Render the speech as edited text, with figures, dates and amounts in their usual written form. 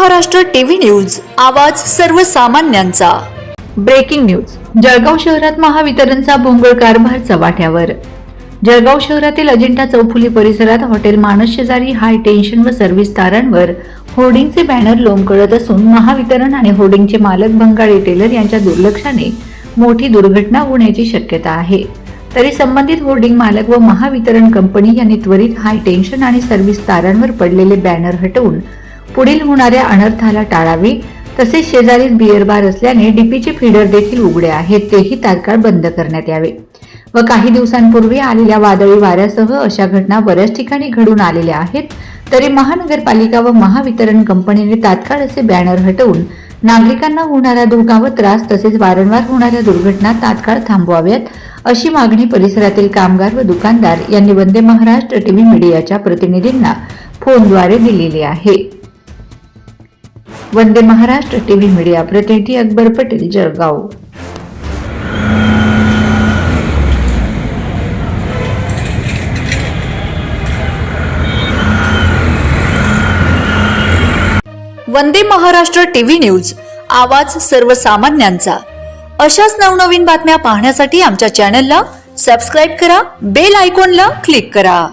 Maharashtra TV news, आवाज सर्वसामान्यांचा। Breaking news. Jalgaon शहरात महावितरणचा भोंगळ कारभार चव्हाट्यावर। जळगाव शहरातील अजिंठा चौफुली परिसरात हॉटेल मानस शेजारी हाय टेन्शन व सर्व्हिस तारांवर होर्डिंगचे बॅनर लोंबकळत असून महावितरण आणि होर्डिंगचे मालक बंगाळी टेलर यांच्या दुर्लक्षाने मोठी दुर्घटना होण्याची शक्यता आहे। तरी संबंधित होर्डिंग मालक व महावितरण कंपनी यांनी त्वरित हाय टेन्शन आणि सर्व्हिस तारांवर पडलेले बॅनर हटवून पुढील होणाऱ्या अनर्थाला टाळावे। तसेच शेजारीच बियर बार असल्याने डीपीचे फीडर देखील उघडे आहेत, तेही तात्काळ बंद करण्यात यावे। व काही दिवसांपूर्वी आलेल्या वादळी वाऱ्यासह अशा घटना बऱ्याच ठिकाणी घडून आलेल्या आहेत। तरी महानगरपालिका व महावितरण कंपनीने तात्काळ असे बॅनर हटवून नागरिकांना होणारा धोका व त्रास तसेच वारंवार होणाऱ्या दुर्घटना तात्काळ थांबवाव्यात, अशी मागणी परिसरातील कामगार व दुकानदार यांनी वंदे महाराष्ट्र टीव्ही मीडियाच्या प्रतिनिधींना फोनद्वारे दिलेली आहे। वंदे महाराष्ट्र टीव्ही मीडिया प्रतिनिधी अकबर पटेल, जळगाव। वंदे महाराष्ट्र टीव्ही न्यूज, आवाज सर्वसामान्यांचा। अशाच नवनवीन बातम्या पाहण्यासाठी आमच्या चॅनलला सबस्क्राइब करा, बेल आयकॉनला क्लिक करा।